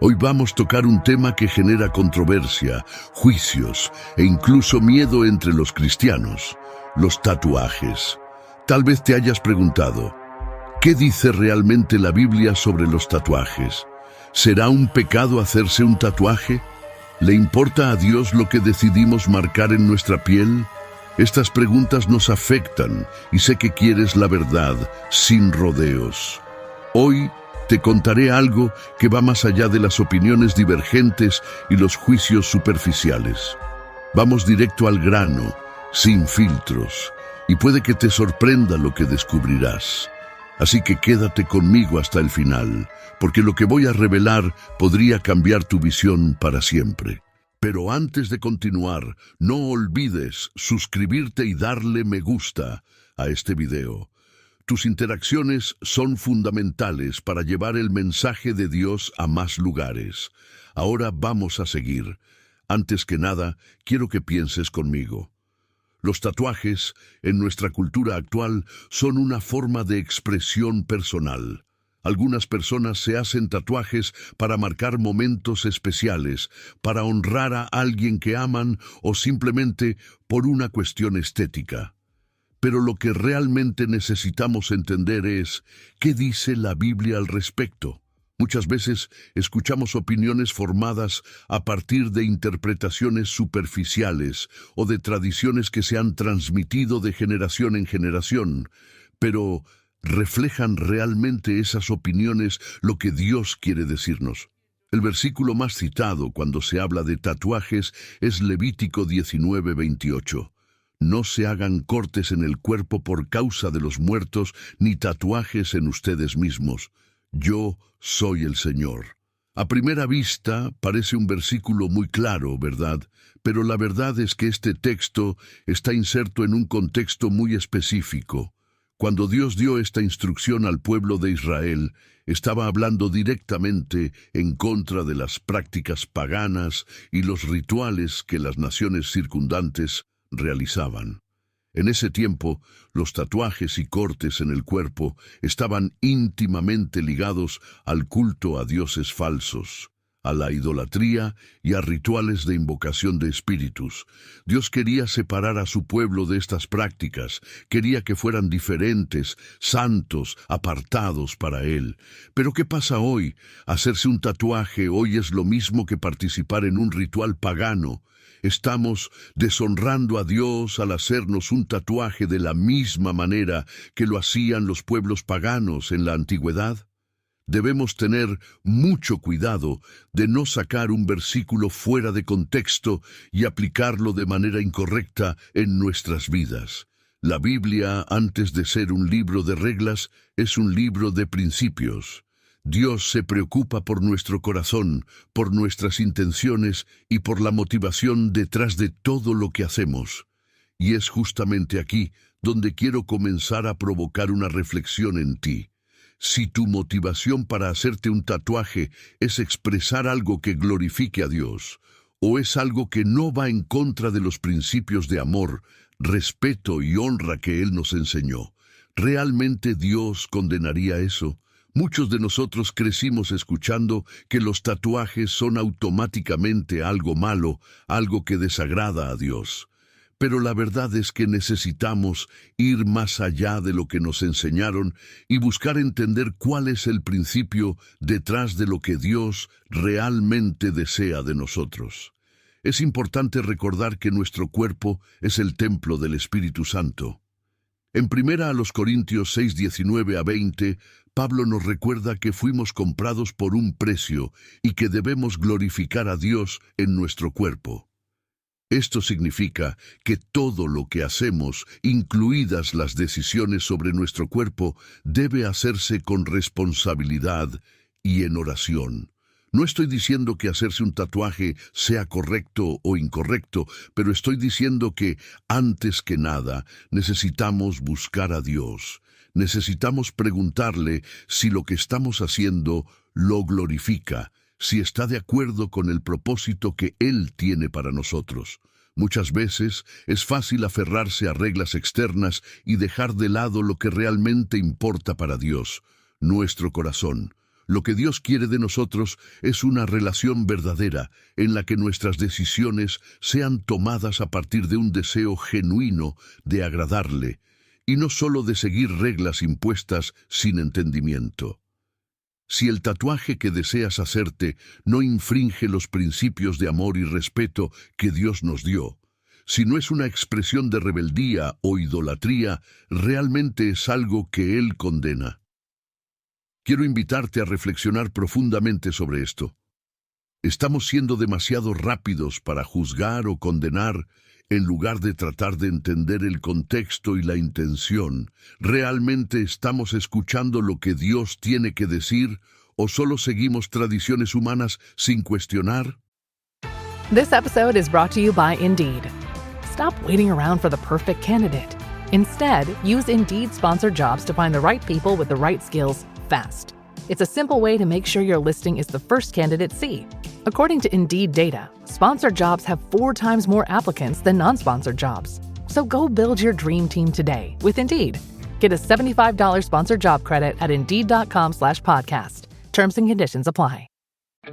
Hoy vamos a tocar un tema que genera controversia, juicios e incluso miedo entre los cristianos: los tatuajes. Tal vez te hayas preguntado, ¿qué dice realmente la Biblia sobre los tatuajes? ¿Será un pecado hacerse un tatuaje? ¿Le importa a Dios lo que decidimos marcar en nuestra piel? Estas preguntas nos afectan y sé que quieres la verdad, sin rodeos. Hoy te contaré algo que va más allá de las opiniones divergentes y los juicios superficiales. Vamos directo al grano, sin filtros, y puede que te sorprenda lo que descubrirás. Así que quédate conmigo hasta el final, porque lo que voy a revelar podría cambiar tu visión para siempre. Pero antes de continuar, no olvides suscribirte y darle me gusta a este video. Tus interacciones son fundamentales para llevar el mensaje de Dios a más lugares. Ahora vamos a seguir. Antes que nada, quiero que pienses conmigo. Los tatuajes, en nuestra cultura actual, son una forma de expresión personal. Algunas personas se hacen tatuajes para marcar momentos especiales, para honrar a alguien que aman o simplemente por una cuestión estética. Pero lo que realmente necesitamos entender es, ¿qué dice la Biblia al respecto? Muchas veces escuchamos opiniones formadas a partir de interpretaciones superficiales o de tradiciones que se han transmitido de generación en generación, pero ¿reflejan realmente esas opiniones lo que Dios quiere decirnos? El versículo más citado cuando se habla de tatuajes es Levítico 19:28. No se hagan cortes en el cuerpo por causa de los muertos, ni tatuajes en ustedes mismos. Yo soy el Señor. A primera vista parece un versículo muy claro, ¿verdad? Pero la verdad es que este texto está inserto en un contexto muy específico. Cuando Dios dio esta instrucción al pueblo de Israel, estaba hablando directamente en contra de las prácticas paganas y los rituales que las naciones circundantes realizaban. En ese tiempo, los tatuajes y cortes en el cuerpo estaban íntimamente ligados al culto a dioses falsos, a la idolatría y a rituales de invocación de espíritus. Dios quería separar a su pueblo de estas prácticas, quería que fueran diferentes, santos, apartados para Él. Pero ¿qué pasa hoy? Hacerse un tatuaje hoy es lo mismo que participar en un ritual pagano. Estamos deshonrando a Dios al hacernos un tatuaje de la misma manera que lo hacían los pueblos paganos en la antigüedad. Debemos tener mucho cuidado de no sacar un versículo fuera de contexto y aplicarlo de manera incorrecta en nuestras vidas. La Biblia, antes de ser un libro de reglas, es un libro de principios. Dios se preocupa por nuestro corazón, por nuestras intenciones y por la motivación detrás de todo lo que hacemos. Y es justamente aquí donde quiero comenzar a provocar una reflexión en ti. Si tu motivación para hacerte un tatuaje es expresar algo que glorifique a Dios, o es algo que no va en contra de los principios de amor, respeto y honra que Él nos enseñó, ¿realmente Dios condenaría eso? Muchos de nosotros crecimos escuchando que los tatuajes son automáticamente algo malo, algo que desagrada a Dios. Pero la verdad es que necesitamos ir más allá de lo que nos enseñaron y buscar entender cuál es el principio detrás de lo que Dios realmente desea de nosotros. Es importante recordar que nuestro cuerpo es el templo del Espíritu Santo. En 1 Corintios 6:19-20, Pablo nos recuerda que fuimos comprados por un precio y que debemos glorificar a Dios en nuestro cuerpo. Esto significa que todo lo que hacemos, incluidas las decisiones sobre nuestro cuerpo, debe hacerse con responsabilidad y en oración. No estoy diciendo que hacerse un tatuaje sea correcto o incorrecto, pero estoy diciendo que, antes que nada, necesitamos buscar a Dios. Necesitamos preguntarle si lo que estamos haciendo lo glorifica, si está de acuerdo con el propósito que Él tiene para nosotros. Muchas veces es fácil aferrarse a reglas externas y dejar de lado lo que realmente importa para Dios, nuestro corazón. Lo que Dios quiere de nosotros es una relación verdadera en la que nuestras decisiones sean tomadas a partir de un deseo genuino de agradarle y no solo de seguir reglas impuestas sin entendimiento. Si el tatuaje que deseas hacerte no infringe los principios de amor y respeto que Dios nos dio, si no es una expresión de rebeldía o idolatría, realmente es algo que Él condena. Quiero invitarte a reflexionar profundamente sobre esto. ¿Estamos siendo demasiado rápidos para juzgar o condenar en lugar de tratar de entender el contexto y la intención? ¿Realmente estamos escuchando lo que Dios tiene que decir o solo seguimos tradiciones humanas sin cuestionar? This episode is brought to you by Indeed. Stop waiting around for the perfect candidate. Instead, use Indeed-sponsored jobs to find the right people with the right skills fast. It's a simple way to make sure your listing is the first candidates see. According to Indeed data, sponsored jobs have 4 times more applicants than non-sponsored jobs. So go build your dream team today with Indeed. Get a $75 sponsored job credit at Indeed.com/podcast. Terms and conditions apply.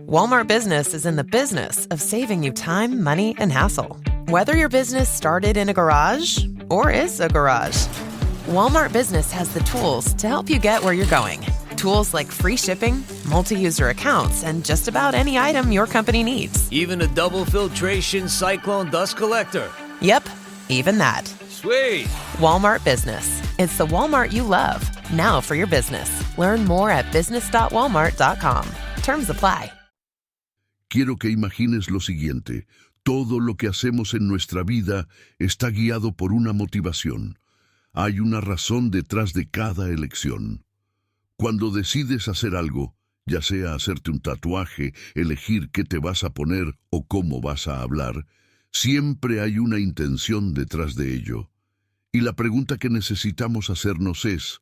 Walmart Business is in the business of saving you time, money, and hassle. Whether your business started in a garage or is a garage, Walmart Business has the tools to help you get where you're going. Tools like free shipping, multi-user accounts, and just about any item your company needs. Even a double filtration cyclone dust collector. Yep, even that. Sweet. Walmart Business. It's the Walmart you love. Now for your business. Learn more at business.walmart.com. Terms apply. Quiero que imagines lo siguiente. Todo lo que hacemos en nuestra vida está guiado por una motivación. Hay una razón detrás de cada elección. Cuando decides hacer algo, ya sea hacerte un tatuaje, elegir qué te vas a poner o cómo vas a hablar, siempre hay una intención detrás de ello. Y la pregunta que necesitamos hacernos es,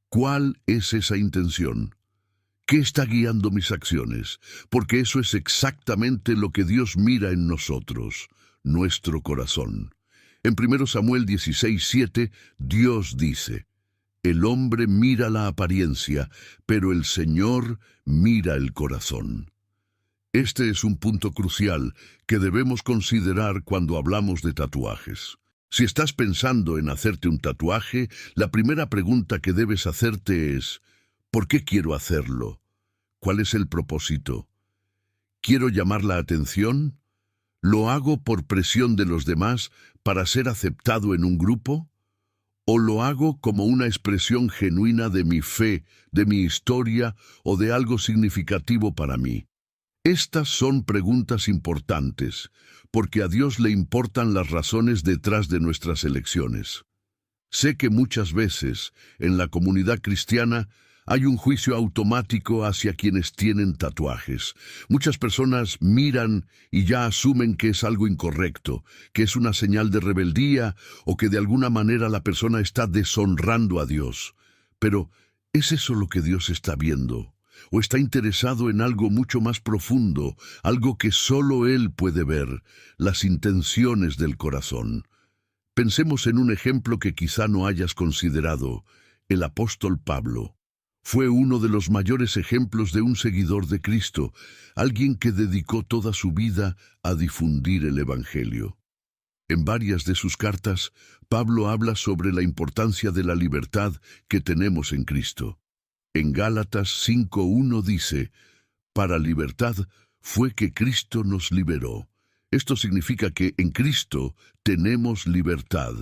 ¿cuál es esa intención? ¿Qué está guiando mis acciones? Porque eso es exactamente lo que Dios mira en nosotros, nuestro corazón. En 1 Samuel 16:7, Dios dice, el hombre mira la apariencia, pero el Señor mira el corazón. Este es un punto crucial que debemos considerar cuando hablamos de tatuajes. Si estás pensando en hacerte un tatuaje, la primera pregunta que debes hacerte es, ¿por qué quiero hacerlo? ¿Cuál es el propósito? ¿Quiero llamar la atención? ¿Lo hago por presión de los demás para ser aceptado en un grupo? ¿O lo hago como una expresión genuina de mi fe, de mi historia o de algo significativo para mí? Estas son preguntas importantes, porque a Dios le importan las razones detrás de nuestras elecciones. Sé que muchas veces, en la comunidad cristiana, hay un juicio automático hacia quienes tienen tatuajes. Muchas personas miran y ya asumen que es algo incorrecto, que es una señal de rebeldía o que de alguna manera la persona está deshonrando a Dios. Pero, ¿es eso lo que Dios está viendo? ¿O está interesado en algo mucho más profundo, algo que solo Él puede ver, las intenciones del corazón? Pensemos en un ejemplo que quizá no hayas considerado, el apóstol Pablo. Fue uno de los mayores ejemplos de un seguidor de Cristo, alguien que dedicó toda su vida a difundir el Evangelio. En varias de sus cartas, Pablo habla sobre la importancia de la libertad que tenemos en Cristo. En Gálatas 5:1 dice, «Para libertad fue que Cristo nos liberó». Esto significa que en Cristo tenemos libertad.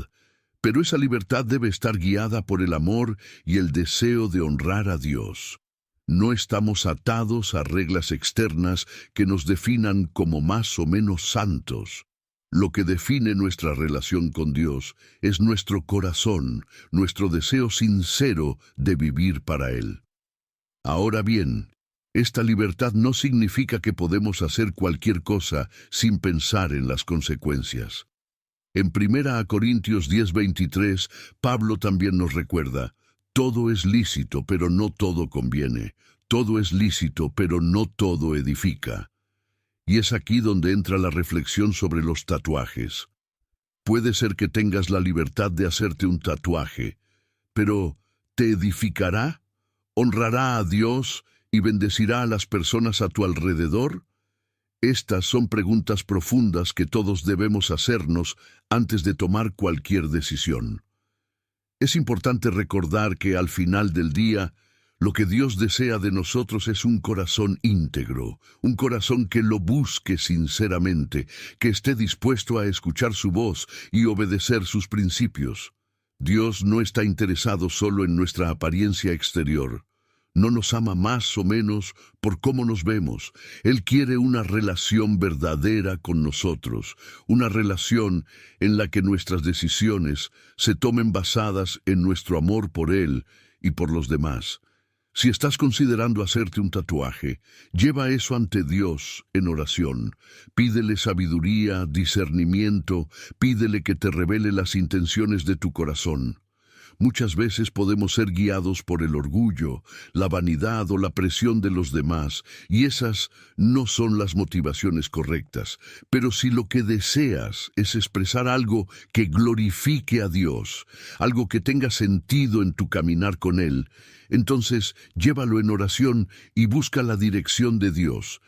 Pero esa libertad debe estar guiada por el amor y el deseo de honrar a Dios. No estamos atados a reglas externas que nos definan como más o menos santos. Lo que define nuestra relación con Dios es nuestro corazón, nuestro deseo sincero de vivir para Él. Ahora bien, esta libertad no significa que podemos hacer cualquier cosa sin pensar en las consecuencias. En 1 Corintios 10:23, Pablo también nos recuerda, todo es lícito, pero no todo conviene. Todo es lícito, pero no todo edifica. Y es aquí donde entra la reflexión sobre los tatuajes. Puede ser que tengas la libertad de hacerte un tatuaje, pero ¿te edificará? ¿Honrará a Dios y bendecirá a las personas a tu alrededor? Estas son preguntas profundas que todos debemos hacernos antes de tomar cualquier decisión. Es importante recordar que al final del día, lo que Dios desea de nosotros es un corazón íntegro, un corazón que lo busque sinceramente, que esté dispuesto a escuchar su voz y obedecer sus principios. Dios no está interesado solo en nuestra apariencia exterior. No nos ama más o menos por cómo nos vemos. Él quiere una relación verdadera con nosotros, una relación en la que nuestras decisiones se tomen basadas en nuestro amor por Él y por los demás. Si estás considerando hacerte un tatuaje, lleva eso ante Dios en oración. Pídele sabiduría, discernimiento, pídele que te revele las intenciones de tu corazón. Muchas veces podemos ser guiados por el orgullo, la vanidad o la presión de los demás, y esas no son las motivaciones correctas. Pero si lo que deseas es expresar algo que glorifique a Dios, algo que tenga sentido en tu caminar con Él, entonces llévalo en oración y busca la dirección de Dios.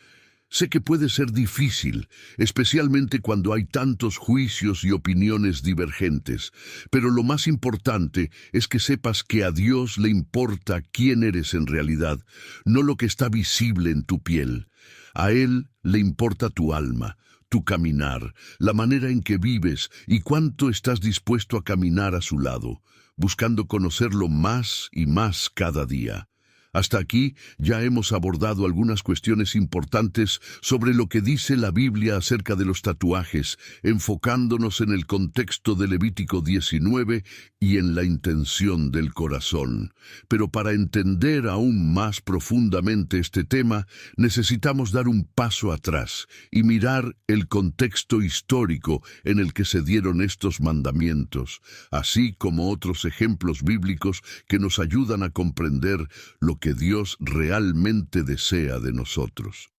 Sé que puede ser difícil, especialmente cuando hay tantos juicios y opiniones divergentes, pero lo más importante es que sepas que a Dios le importa quién eres en realidad, no lo que está visible en tu piel. A Él le importa tu alma, tu caminar, la manera en que vives y cuánto estás dispuesto a caminar a su lado, buscando conocerlo más y más cada día. Hasta aquí ya hemos abordado algunas cuestiones importantes sobre lo que dice la Biblia acerca de los tatuajes, enfocándonos en el contexto de Levítico 19 y en la intención del corazón. Pero para entender aún más profundamente este tema, necesitamos dar un paso atrás y mirar el contexto histórico en el que se dieron estos mandamientos, así como otros ejemplos bíblicos que nos ayudan a comprender lo que Dios realmente desea de nosotros.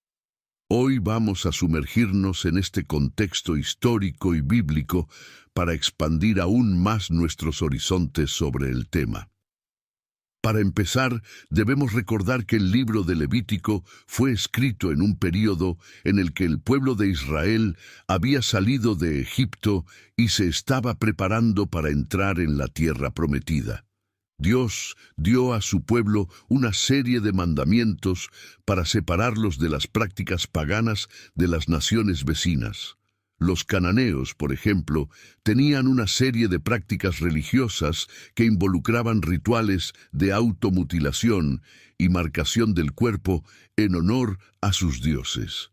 Hoy vamos a sumergirnos en este contexto histórico y bíblico para expandir aún más nuestros horizontes sobre el tema. Para empezar, debemos recordar que el libro de Levítico fue escrito en un período en el que el pueblo de Israel había salido de Egipto y se estaba preparando para entrar en la tierra prometida. Dios dio a su pueblo una serie de mandamientos para separarlos de las prácticas paganas de las naciones vecinas. Los cananeos, por ejemplo, tenían una serie de prácticas religiosas que involucraban rituales de automutilación y marcación del cuerpo en honor a sus dioses.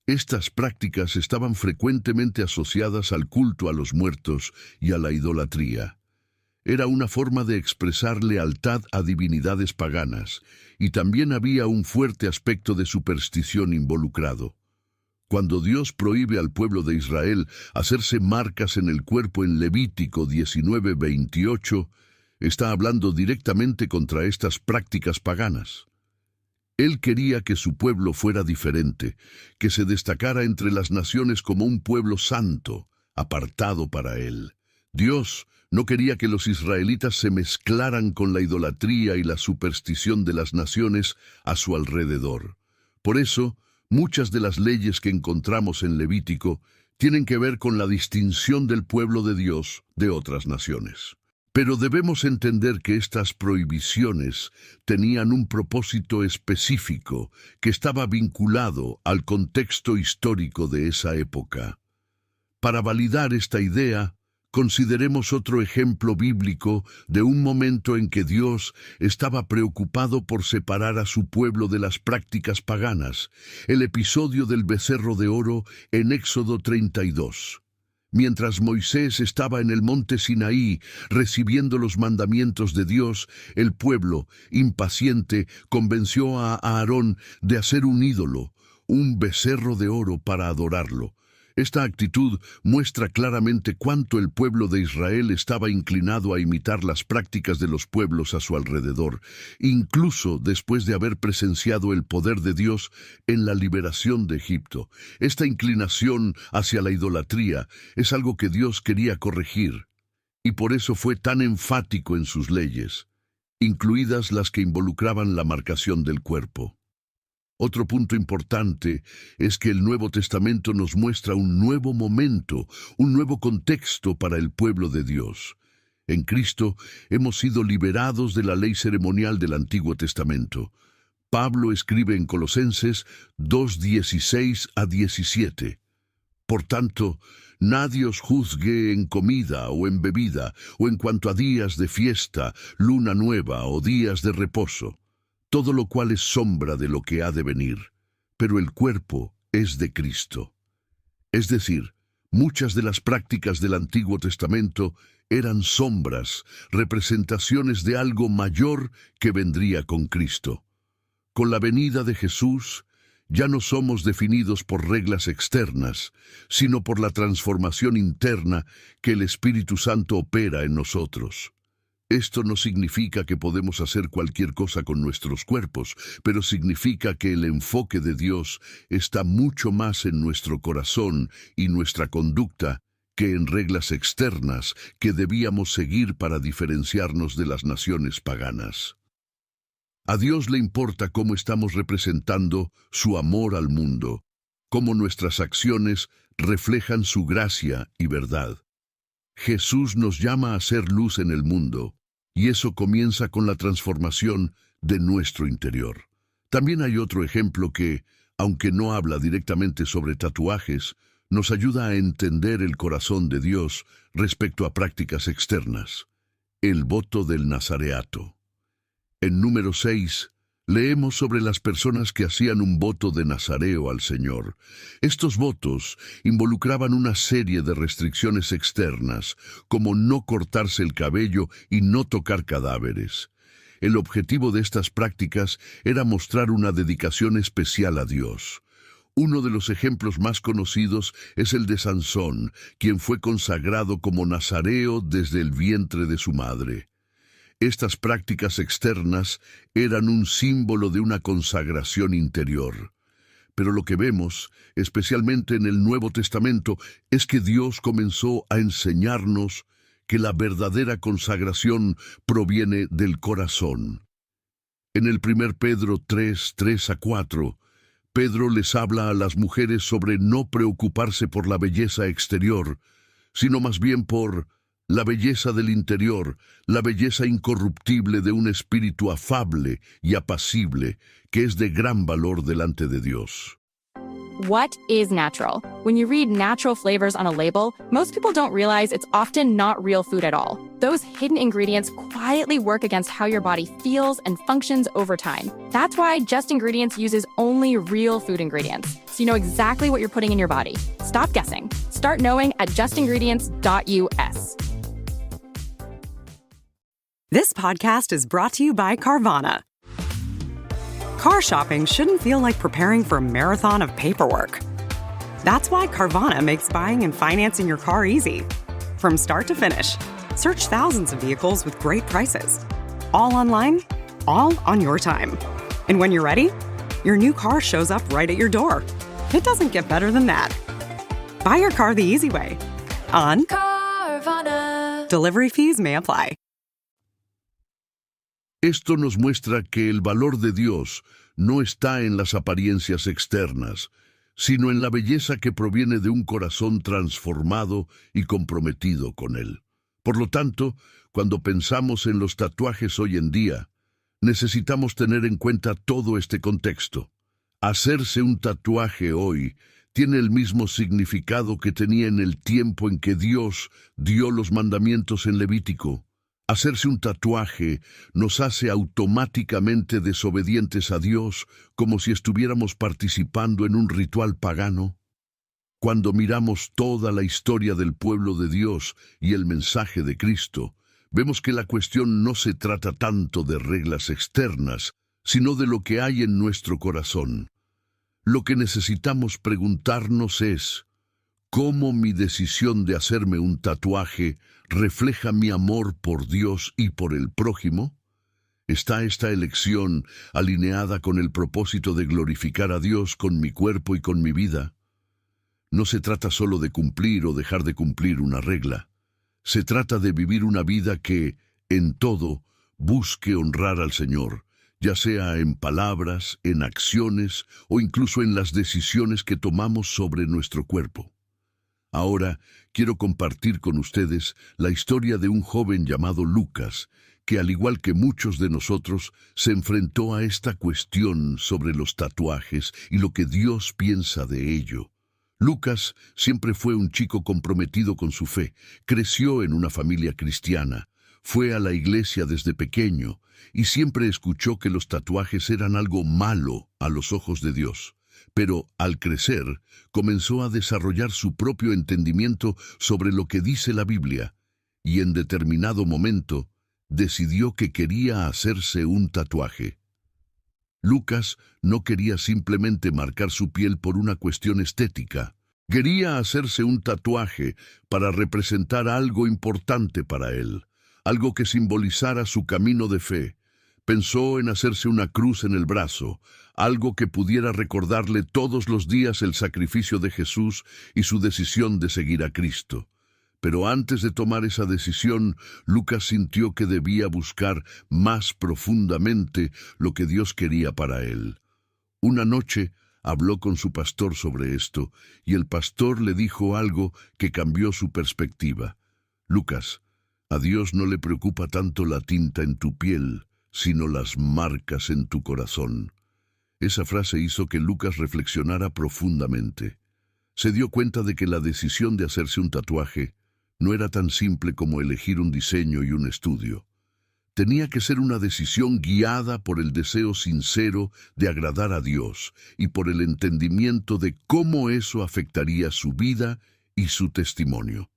Estas prácticas estaban frecuentemente asociadas al culto a los muertos y a la idolatría. Era una forma de expresar lealtad a divinidades paganas, y también había un fuerte aspecto de superstición involucrado. Cuando Dios prohíbe al pueblo de Israel hacerse marcas en el cuerpo en Levítico 19:28, está hablando directamente contra estas prácticas paganas. Él quería que su pueblo fuera diferente, que se destacara entre las naciones como un pueblo santo, apartado para Él. Dios no quería que los israelitas se mezclaran con la idolatría y la superstición de las naciones a su alrededor. Por eso, muchas de las leyes que encontramos en Levítico tienen que ver con la distinción del pueblo de Dios de otras naciones. Pero debemos entender que estas prohibiciones tenían un propósito específico que estaba vinculado al contexto histórico de esa época. Para validar esta idea, consideremos otro ejemplo bíblico de un momento en que Dios estaba preocupado por separar a su pueblo de las prácticas paganas, el episodio del becerro de oro en Éxodo 32. Mientras Moisés estaba en el monte Sinaí recibiendo los mandamientos de Dios, el pueblo, impaciente, convenció a Aarón de hacer un ídolo, un becerro de oro para adorarlo. Esta actitud muestra claramente cuánto el pueblo de Israel estaba inclinado a imitar las prácticas de los pueblos a su alrededor, incluso después de haber presenciado el poder de Dios en la liberación de Egipto. Esta inclinación hacia la idolatría es algo que Dios quería corregir, y por eso fue tan enfático en sus leyes, incluidas las que involucraban la marcación del cuerpo. Otro punto importante es que el Nuevo Testamento nos muestra un nuevo momento, un nuevo contexto para el pueblo de Dios. En Cristo hemos sido liberados de la ley ceremonial del Antiguo Testamento. Pablo escribe en Colosenses 2:16-17. Por tanto, nadie os juzgue en comida o en bebida, o en cuanto a días de fiesta, luna nueva o días de reposo, todo lo cual es sombra de lo que ha de venir, pero el cuerpo es de Cristo. Es decir, muchas de las prácticas del Antiguo Testamento eran sombras, representaciones de algo mayor que vendría con Cristo. Con la venida de Jesús, ya no somos definidos por reglas externas, sino por la transformación interna que el Espíritu Santo opera en nosotros. Esto no significa que podemos hacer cualquier cosa con nuestros cuerpos, pero significa que el enfoque de Dios está mucho más en nuestro corazón y nuestra conducta que en reglas externas que debíamos seguir para diferenciarnos de las naciones paganas. A Dios le importa cómo estamos representando su amor al mundo, cómo nuestras acciones reflejan su gracia y verdad. Jesús nos llama a ser luz en el mundo, y eso comienza con la transformación de nuestro interior. También hay otro ejemplo que, aunque no habla directamente sobre tatuajes, nos ayuda a entender el corazón de Dios respecto a prácticas externas. El voto del nazareato. En número 6, leemos sobre las personas que hacían un voto de nazareo al Señor. Estos votos involucraban una serie de restricciones externas, como no cortarse el cabello y no tocar cadáveres. El objetivo de estas prácticas era mostrar una dedicación especial a Dios. Uno de los ejemplos más conocidos es el de Sansón, quien fue consagrado como nazareo desde el vientre de su madre. Estas prácticas externas eran un símbolo de una consagración interior. Pero lo que vemos, especialmente en el Nuevo Testamento, es que Dios comenzó a enseñarnos que la verdadera consagración proviene del corazón. En el 1 Pedro 3:3-4, Pedro les habla a las mujeres sobre no preocuparse por la belleza exterior, sino más bien por la belleza del interior, la belleza incorruptible de un espíritu afable y apacible, que es de gran valor delante de Dios. What is natural? When you read natural flavors on a label, most people don't realize it's often not real food at all. Those hidden ingredients quietly work against how your body feels and functions over time. That's why Just Ingredients uses only real food ingredients, so you know exactly what you're putting in your body. Stop guessing. Start knowing at justingredients.us. This podcast is brought to you by Carvana. Car shopping shouldn't feel like preparing for a marathon of paperwork. That's why Carvana makes buying and financing your car easy. From start to finish, search thousands of vehicles with great prices. All online, all on your time. And when you're ready, your new car shows up right at your door. It doesn't get better than that. Buy your car the easy way. On Carvana. Delivery fees may apply. Esto nos muestra que el valor de Dios no está en las apariencias externas, sino en la belleza que proviene de un corazón transformado y comprometido con Él. Por lo tanto, cuando pensamos en los tatuajes hoy en día, necesitamos tener en cuenta todo este contexto. Hacerse un tatuaje hoy tiene el mismo significado que tenía en el tiempo en que Dios dio los mandamientos en Levítico. Hacerse un tatuaje nos hace automáticamente desobedientes a Dios, como si estuviéramos participando en un ritual pagano. Cuando miramos toda la historia del pueblo de Dios y el mensaje de Cristo, vemos que la cuestión no se trata tanto de reglas externas, sino de lo que hay en nuestro corazón. Lo que necesitamos preguntarnos es: ¿cómo mi decisión de hacerme un tatuaje refleja mi amor por Dios y por el prójimo? ¿Está esta elección alineada con el propósito de glorificar a Dios con mi cuerpo y con mi vida? No se trata solo de cumplir o dejar de cumplir una regla. Se trata de vivir una vida que, en todo, busque honrar al Señor, ya sea en palabras, en acciones o incluso en las decisiones que tomamos sobre nuestro cuerpo. Ahora quiero compartir con ustedes la historia de un joven llamado Lucas, que al igual que muchos de nosotros, se enfrentó a esta cuestión sobre los tatuajes y lo que Dios piensa de ello. Lucas siempre fue un chico comprometido con su fe, creció en una familia cristiana, fue a la iglesia desde pequeño y siempre escuchó que los tatuajes eran algo malo a los ojos de Dios. Pero al crecer, comenzó a desarrollar su propio entendimiento sobre lo que dice la Biblia, y en determinado momento decidió que quería hacerse un tatuaje. Lucas no quería simplemente marcar su piel por una cuestión estética. Quería hacerse un tatuaje para representar algo importante para él, algo que simbolizara su camino de fe. Pensó en hacerse una cruz en el brazo, algo que pudiera recordarle todos los días el sacrificio de Jesús y su decisión de seguir a Cristo. Pero antes de tomar esa decisión, Lucas sintió que debía buscar más profundamente lo que Dios quería para él. Una noche habló con su pastor sobre esto, y el pastor le dijo algo que cambió su perspectiva. Lucas, a Dios no le preocupa tanto la tinta en tu piel, sino las marcas en tu corazón. Esa frase hizo que Lucas reflexionara profundamente. Se dio cuenta de que la decisión de hacerse un tatuaje no era tan simple como elegir un diseño y un estudio. Tenía que ser una decisión guiada por el deseo sincero de agradar a Dios y por el entendimiento de cómo eso afectaría su vida y su testimonio.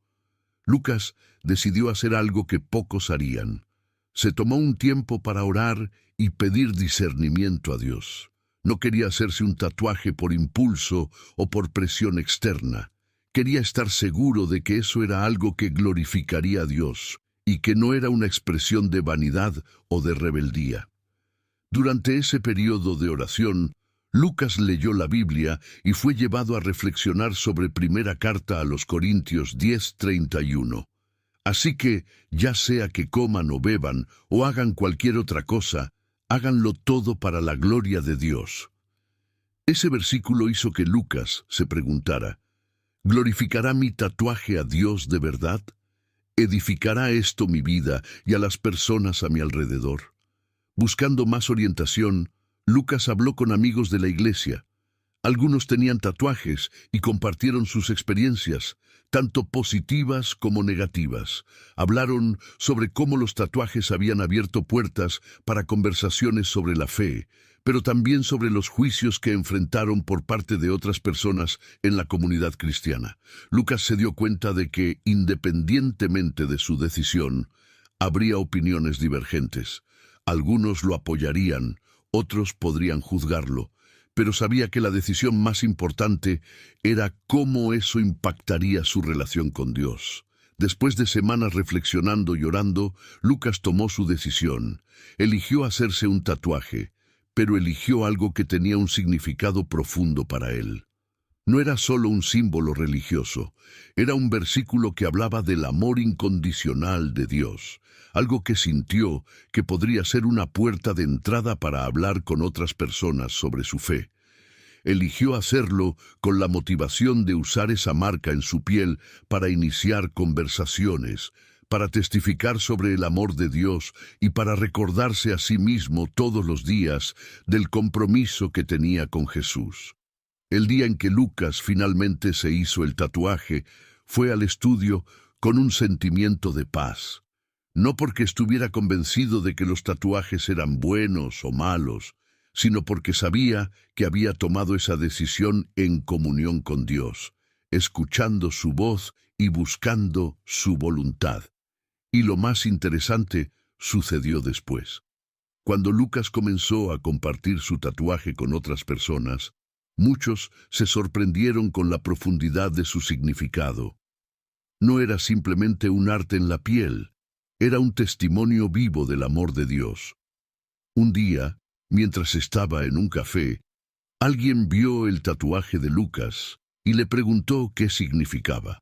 Lucas decidió hacer algo que pocos harían. Se tomó un tiempo para orar y pedir discernimiento a Dios. No quería hacerse un tatuaje por impulso o por presión externa. Quería estar seguro de que eso era algo que glorificaría a Dios y que no era una expresión de vanidad o de rebeldía. Durante ese periodo de oración, Lucas leyó la Biblia y fue llevado a reflexionar sobre Primera Carta a los Corintios 10:31. Así que, ya sea que coman o beban o hagan cualquier otra cosa, háganlo todo para la gloria de Dios. Ese versículo hizo que Lucas se preguntara, ¿glorificará mi tatuaje a Dios de verdad? ¿Edificará esto mi vida y a las personas a mi alrededor? Buscando más orientación, Lucas habló con amigos de la iglesia. Algunos tenían tatuajes y compartieron sus experiencias, tanto positivas como negativas. Hablaron sobre cómo los tatuajes habían abierto puertas para conversaciones sobre la fe, pero también sobre los juicios que enfrentaron por parte de otras personas en la comunidad cristiana. Lucas se dio cuenta de que, independientemente de su decisión, habría opiniones divergentes. Algunos lo apoyarían, otros podrían juzgarlo, pero sabía que la decisión más importante era cómo eso impactaría su relación con Dios. Después de semanas reflexionando y orando, Lucas tomó su decisión. Eligió hacerse un tatuaje, pero eligió algo que tenía un significado profundo para él. No era solo un símbolo religioso, era un versículo que hablaba del amor incondicional de Dios, algo que sintió que podría ser una puerta de entrada para hablar con otras personas sobre su fe. Eligió hacerlo con la motivación de usar esa marca en su piel para iniciar conversaciones, para testificar sobre el amor de Dios y para recordarse a sí mismo todos los días del compromiso que tenía con Jesús. El día en que Lucas finalmente se hizo el tatuaje, fue al estudio con un sentimiento de paz. No porque estuviera convencido de que los tatuajes eran buenos o malos, sino porque sabía que había tomado esa decisión en comunión con Dios, escuchando su voz y buscando su voluntad. Y lo más interesante sucedió después. Cuando Lucas comenzó a compartir su tatuaje con otras personas, muchos se sorprendieron con la profundidad de su significado. No era simplemente un arte en la piel, era un testimonio vivo del amor de Dios. Un día, mientras estaba en un café, alguien vio el tatuaje de Lucas y le preguntó qué significaba.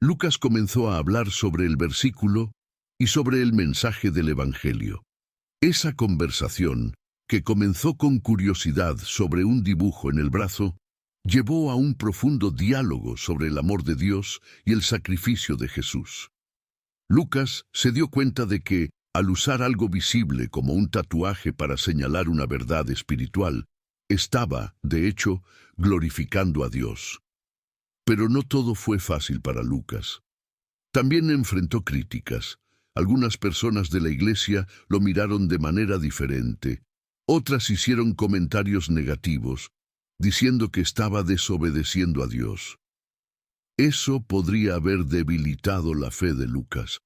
Lucas comenzó a hablar sobre el versículo y sobre el mensaje del Evangelio. Esa conversación que comenzó con curiosidad sobre un dibujo en el brazo, llevó a un profundo diálogo sobre el amor de Dios y el sacrificio de Jesús. Lucas se dio cuenta de que, al usar algo visible como un tatuaje para señalar una verdad espiritual, estaba, de hecho, glorificando a Dios. Pero no todo fue fácil para Lucas. También enfrentó críticas. Algunas personas de la iglesia lo miraron de manera diferente. Otras hicieron comentarios negativos, diciendo que estaba desobedeciendo a Dios. Eso podría haber debilitado la fe de Lucas.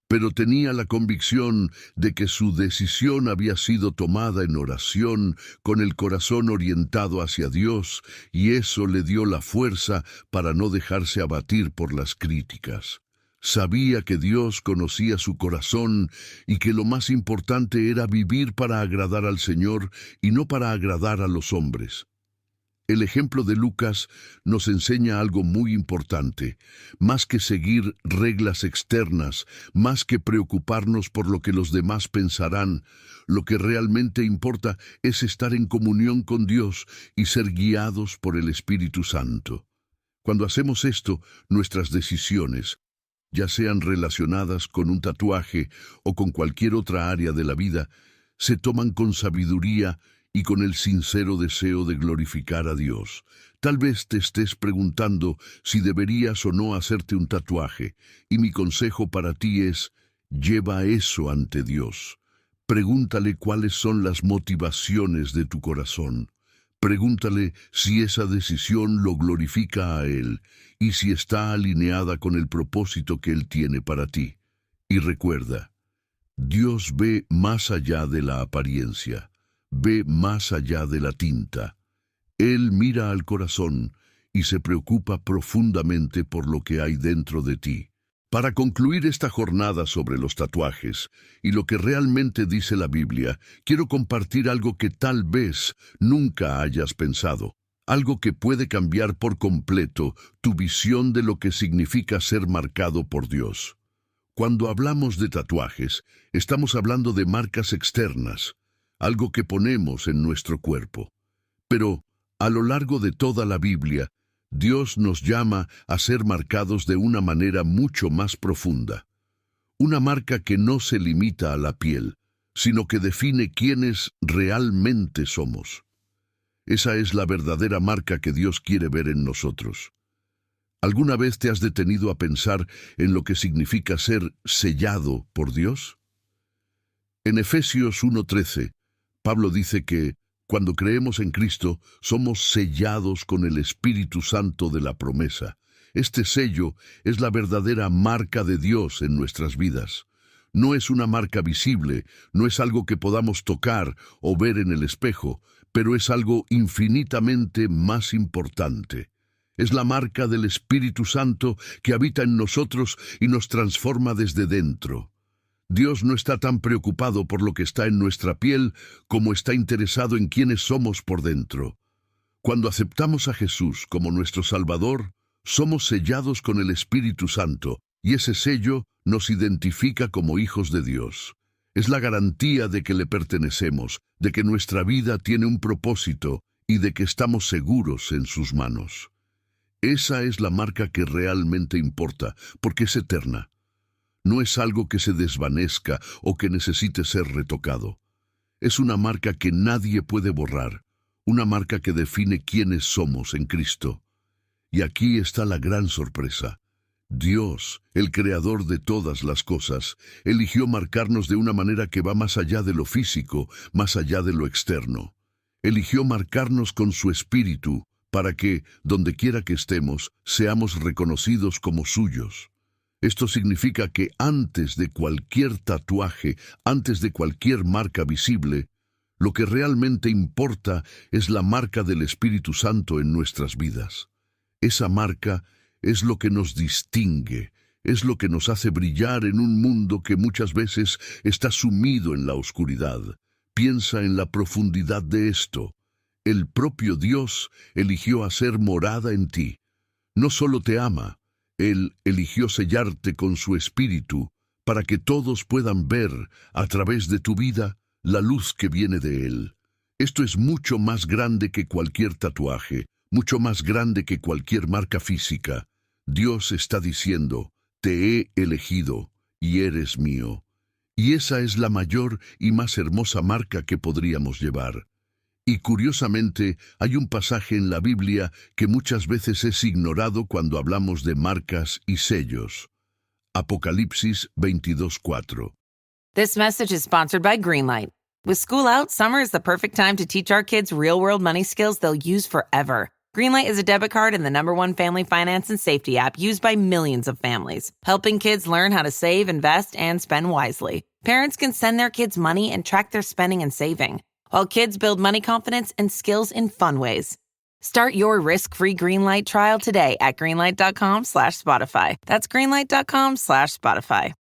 Pero tenía la convicción de que su decisión había sido tomada en oración, con el corazón orientado hacia Dios, y eso le dio la fuerza para no dejarse abatir por las críticas. Sabía que Dios conocía su corazón y que lo más importante era vivir para agradar al Señor y no para agradar a los hombres. El ejemplo de Lucas nos enseña algo muy importante. Más que seguir reglas externas, más que preocuparnos por lo que los demás pensarán, lo que realmente importa es estar en comunión con Dios y ser guiados por el Espíritu Santo. Cuando hacemos esto, nuestras decisiones, ya sean relacionadas con un tatuaje o con cualquier otra área de la vida, se toman con sabiduría y con el sincero deseo de glorificar a Dios. Tal vez te estés preguntando si deberías o no hacerte un tatuaje, y mi consejo para ti es: lleva eso ante Dios. Pregúntale cuáles son las motivaciones de tu corazón. Pregúntale si esa decisión lo glorifica a Él y si está alineada con el propósito que Él tiene para ti. Y recuerda, Dios ve más allá de la apariencia. Ve más allá de la tinta. Él mira al corazón y se preocupa profundamente por lo que hay dentro de ti. Para concluir esta jornada sobre los tatuajes y lo que realmente dice la Biblia, quiero compartir algo que tal vez nunca hayas pensado. Algo que puede cambiar por completo tu visión de lo que significa ser marcado por Dios. Cuando hablamos de tatuajes, estamos hablando de marcas externas, algo que ponemos en nuestro cuerpo. Pero, a lo largo de toda la Biblia, Dios nos llama a ser marcados de una manera mucho más profunda. Una marca que no se limita a la piel, sino que define quiénes realmente somos. Esa es la verdadera marca que Dios quiere ver en nosotros. ¿Alguna vez te has detenido a pensar en lo que significa ser sellado por Dios? En Efesios 1:13, Pablo dice que, cuando creemos en Cristo, somos sellados con el Espíritu Santo de la promesa. Este sello es la verdadera marca de Dios en nuestras vidas. No es una marca visible, no es algo que podamos tocar o ver en el espejo, pero es algo infinitamente más importante. Es la marca del Espíritu Santo que habita en nosotros y nos transforma desde dentro. Dios no está tan preocupado por lo que está en nuestra piel como está interesado en quiénes somos por dentro. Cuando aceptamos a Jesús como nuestro Salvador, somos sellados con el Espíritu Santo, y ese sello nos identifica como hijos de Dios. Es la garantía de que le pertenecemos, de que nuestra vida tiene un propósito y de que estamos seguros en sus manos. Esa es la marca que realmente importa, porque es eterna. No es algo que se desvanezca o que necesite ser retocado. Es una marca que nadie puede borrar, una marca que define quiénes somos en Cristo. Y aquí está la gran sorpresa. Dios, el creador de todas las cosas, eligió marcarnos de una manera que va más allá de lo físico, más allá de lo externo. Eligió marcarnos con su espíritu para que, donde quiera que estemos, seamos reconocidos como suyos. Esto significa que antes de cualquier tatuaje, antes de cualquier marca visible, lo que realmente importa es la marca del Espíritu Santo en nuestras vidas. Esa marca es lo que nos distingue, es lo que nos hace brillar en un mundo que muchas veces está sumido en la oscuridad. Piensa en la profundidad de esto. El propio Dios eligió hacer morada en ti. No solo te ama, Él eligió sellarte con su Espíritu para que todos puedan ver, a través de tu vida, la luz que viene de Él. Esto es mucho más grande que cualquier tatuaje, mucho más grande que cualquier marca física. Dios está diciendo, te he elegido y eres mío. Y esa es la mayor y más hermosa marca que podríamos llevar. Y curiosamente, hay un pasaje en la Biblia que muchas veces es ignorado cuando hablamos de marcas y sellos. Apocalipsis 22:4. This message is sponsored by Greenlight. With school out, summer is the perfect time to teach our kids real-world money skills they'll use forever. Greenlight is a debit card and the #1 family finance and safety app used by millions of families, helping kids learn how to save, invest, and spend wisely. Parents can send their kids money and track their spending and saving, while kids build money confidence and skills in fun ways. Start your risk-free Greenlight trial today at greenlight.com/Spotify. That's greenlight.com/Spotify.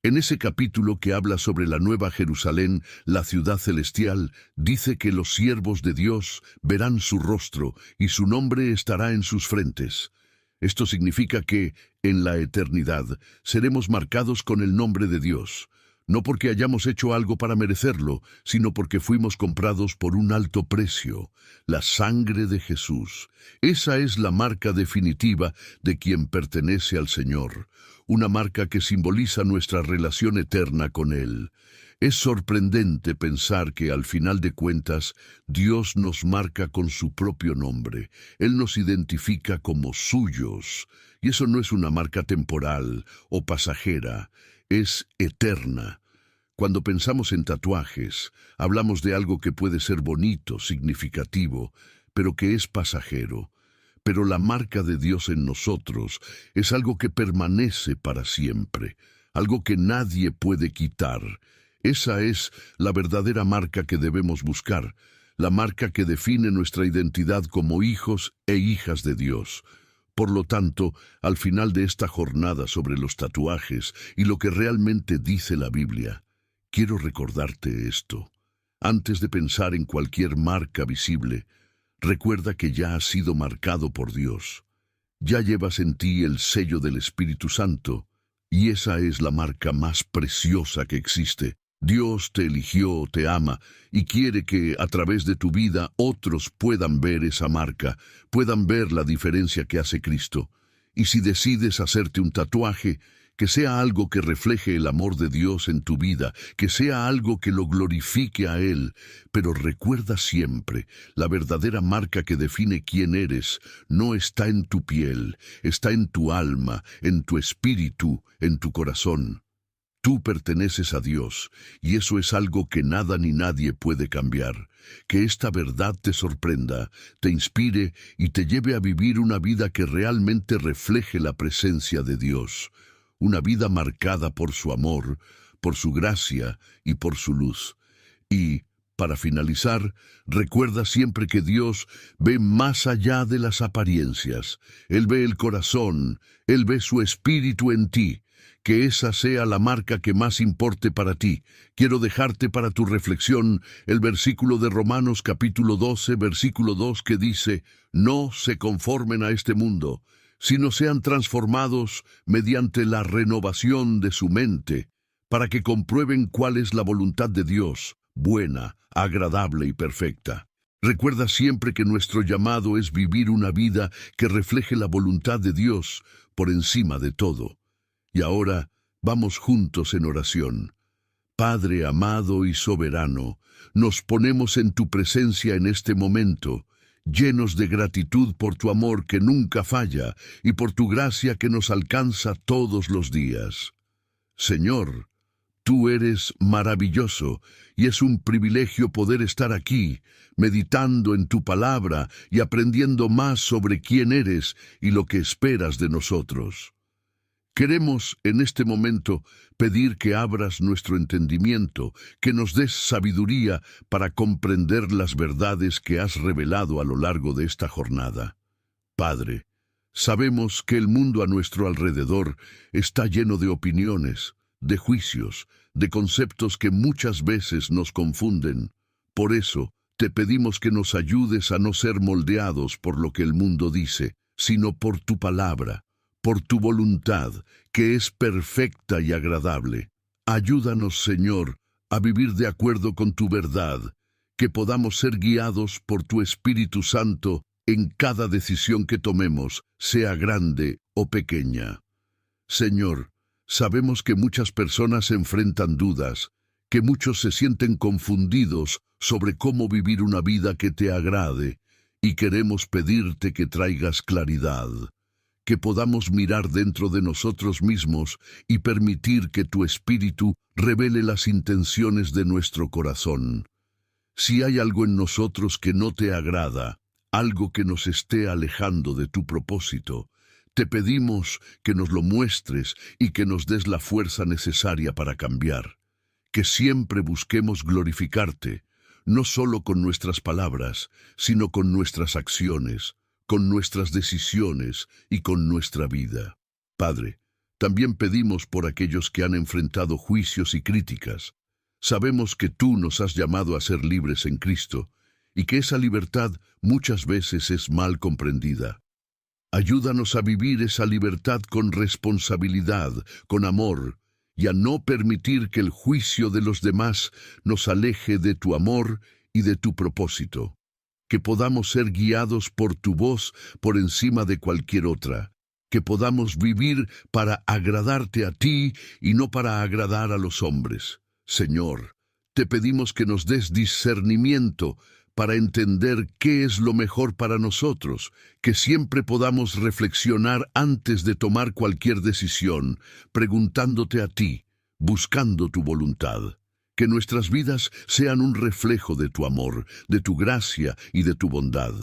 En ese capítulo que habla sobre la Nueva Jerusalén, la ciudad celestial, dice que los siervos de Dios verán su rostro y su nombre estará en sus frentes. Esto significa que, en la eternidad, seremos marcados con el nombre de Dios, no porque hayamos hecho algo para merecerlo, sino porque fuimos comprados por un alto precio, la sangre de Jesús. Esa es la marca definitiva de quien pertenece al Señor, una marca que simboliza nuestra relación eterna con Él. Es sorprendente pensar que, al final de cuentas, Dios nos marca con su propio nombre. Él nos identifica como suyos, y eso no es una marca temporal o pasajera, es eterna. Cuando pensamos en tatuajes, hablamos de algo que puede ser bonito, significativo, pero que es pasajero. Pero la marca de Dios en nosotros es algo que permanece para siempre, algo que nadie puede quitar. Esa es la verdadera marca que debemos buscar, la marca que define nuestra identidad como hijos e hijas de Dios. Por lo tanto, al final de esta jornada sobre los tatuajes y lo que realmente dice la Biblia, quiero recordarte esto. Antes de pensar en cualquier marca visible, recuerda que ya has sido marcado por Dios. Ya llevas en ti el sello del Espíritu Santo, y esa es la marca más preciosa que existe. Dios te eligió, te ama, y quiere que a través de tu vida otros puedan ver esa marca, puedan ver la diferencia que hace Cristo. Y si decides hacerte un tatuaje, que sea algo que refleje el amor de Dios en tu vida, que sea algo que lo glorifique a Él, pero recuerda siempre, la verdadera marca que define quién eres no está en tu piel, está en tu alma, en tu espíritu, en tu corazón. Tú perteneces a Dios, y eso es algo que nada ni nadie puede cambiar. Que esta verdad te sorprenda, te inspire y te lleve a vivir una vida que realmente refleje la presencia de Dios. Una vida marcada por su amor, por su gracia y por su luz. Y, para finalizar, recuerda siempre que Dios ve más allá de las apariencias. Él ve el corazón, Él ve su espíritu en ti. Que esa sea la marca que más importe para ti. Quiero dejarte para tu reflexión el versículo de Romanos capítulo 12, versículo 2 que dice, no se conformen a este mundo, sino sean transformados mediante la renovación de su mente, para que comprueben cuál es la voluntad de Dios, buena, agradable y perfecta. Recuerda siempre que nuestro llamado es vivir una vida que refleje la voluntad de Dios por encima de todo. Y ahora vamos juntos en oración. Padre amado y soberano, nos ponemos en tu presencia en este momento, llenos de gratitud por tu amor que nunca falla y por tu gracia que nos alcanza todos los días. Señor, tú eres maravilloso y es un privilegio poder estar aquí, meditando en tu palabra y aprendiendo más sobre quién eres y lo que esperas de nosotros. Queremos, en este momento, pedir que abras nuestro entendimiento, que nos des sabiduría para comprender las verdades que has revelado a lo largo de esta jornada. Padre, sabemos que el mundo a nuestro alrededor está lleno de opiniones, de juicios, de conceptos que muchas veces nos confunden. Por eso, te pedimos que nos ayudes a no ser moldeados por lo que el mundo dice, sino por tu palabra, por tu voluntad, que es perfecta y agradable. Ayúdanos, Señor, a vivir de acuerdo con tu verdad, que podamos ser guiados por tu Espíritu Santo en cada decisión que tomemos, sea grande o pequeña. Señor, sabemos que muchas personas enfrentan dudas, que muchos se sienten confundidos sobre cómo vivir una vida que te agrade, y queremos pedirte que traigas claridad, que podamos mirar dentro de nosotros mismos y permitir que tu Espíritu revele las intenciones de nuestro corazón. Si hay algo en nosotros que no te agrada, algo que nos esté alejando de tu propósito, te pedimos que nos lo muestres y que nos des la fuerza necesaria para cambiar. Que siempre busquemos glorificarte, no solo con nuestras palabras, sino con nuestras acciones, con nuestras decisiones y con nuestra vida. Padre, también pedimos por aquellos que han enfrentado juicios y críticas. Sabemos que tú nos has llamado a ser libres en Cristo y que esa libertad muchas veces es mal comprendida. Ayúdanos a vivir esa libertad con responsabilidad, con amor, y a no permitir que el juicio de los demás nos aleje de tu amor y de tu propósito. Que podamos ser guiados por tu voz por encima de cualquier otra. Que podamos vivir para agradarte a ti y no para agradar a los hombres. Señor, te pedimos que nos des discernimiento para entender qué es lo mejor para nosotros, que siempre podamos reflexionar antes de tomar cualquier decisión, preguntándote a ti, buscando tu voluntad. Que nuestras vidas sean un reflejo de tu amor, de tu gracia y de tu bondad.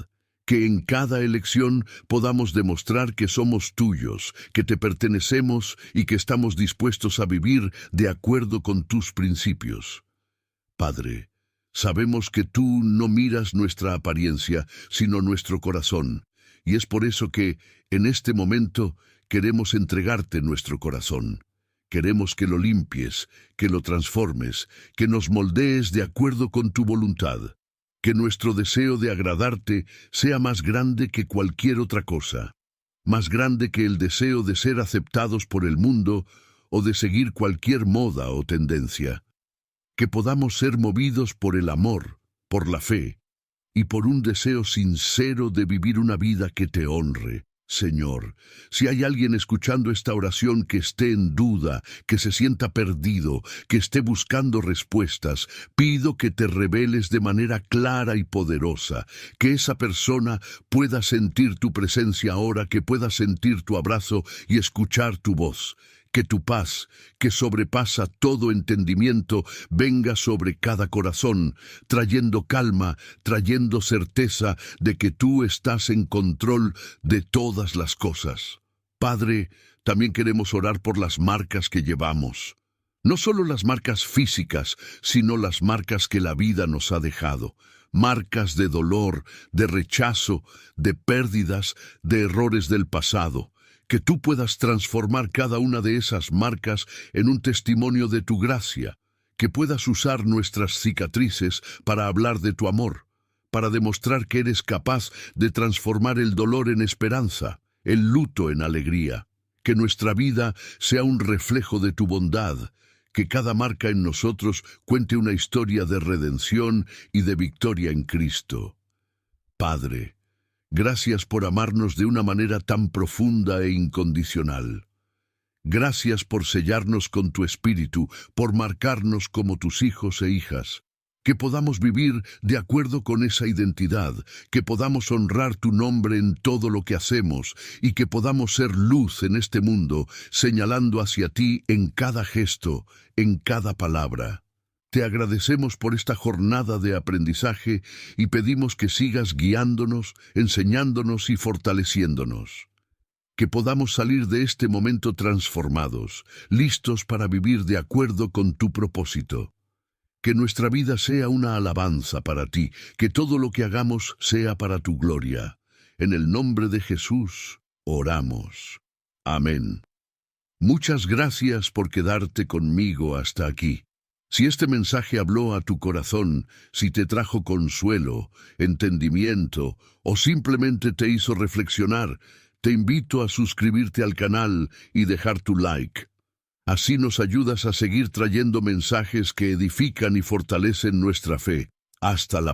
Que en cada elección podamos demostrar que somos tuyos, que te pertenecemos y que estamos dispuestos a vivir de acuerdo con tus principios. Padre, sabemos que tú no miras nuestra apariencia, sino nuestro corazón, y es por eso que, en este momento, queremos entregarte nuestro corazón. Queremos que lo limpies, que lo transformes, que nos moldees de acuerdo con tu voluntad. Que nuestro deseo de agradarte sea más grande que cualquier otra cosa, más grande que el deseo de ser aceptados por el mundo o de seguir cualquier moda o tendencia. Que podamos ser movidos por el amor, por la fe y por un deseo sincero de vivir una vida que te honre. Señor, si hay alguien escuchando esta oración que esté en duda, que se sienta perdido, que esté buscando respuestas, pido que te reveles de manera clara y poderosa, que esa persona pueda sentir tu presencia ahora, que pueda sentir tu abrazo y escuchar tu voz. Que tu paz, que sobrepasa todo entendimiento, venga sobre cada corazón, trayendo calma, trayendo certeza de que tú estás en control de todas las cosas. Padre, también queremos orar por las marcas que llevamos. No solo las marcas físicas, sino las marcas que la vida nos ha dejado. Marcas de dolor, de rechazo, de pérdidas, de errores del pasado. Que tú puedas transformar cada una de esas marcas en un testimonio de tu gracia, que puedas usar nuestras cicatrices para hablar de tu amor, para demostrar que eres capaz de transformar el dolor en esperanza, el luto en alegría, que nuestra vida sea un reflejo de tu bondad, que cada marca en nosotros cuente una historia de redención y de victoria en Cristo. Padre, gracias por amarnos de una manera tan profunda e incondicional. Gracias por sellarnos con tu Espíritu, por marcarnos como tus hijos e hijas. Que podamos vivir de acuerdo con esa identidad, que podamos honrar tu nombre en todo lo que hacemos y que podamos ser luz en este mundo, señalando hacia ti en cada gesto, en cada palabra. Te agradecemos por esta jornada de aprendizaje y pedimos que sigas guiándonos, enseñándonos y fortaleciéndonos. Que podamos salir de este momento transformados, listos para vivir de acuerdo con tu propósito. Que nuestra vida sea una alabanza para ti, que todo lo que hagamos sea para tu gloria. En el nombre de Jesús, oramos. Amén. Muchas gracias por quedarte conmigo hasta aquí. Si este mensaje habló a tu corazón, si te trajo consuelo, entendimiento o simplemente te hizo reflexionar, te invito a suscribirte al canal y dejar tu like. Así nos ayudas a seguir trayendo mensajes que edifican y fortalecen nuestra fe. Hasta la próxima.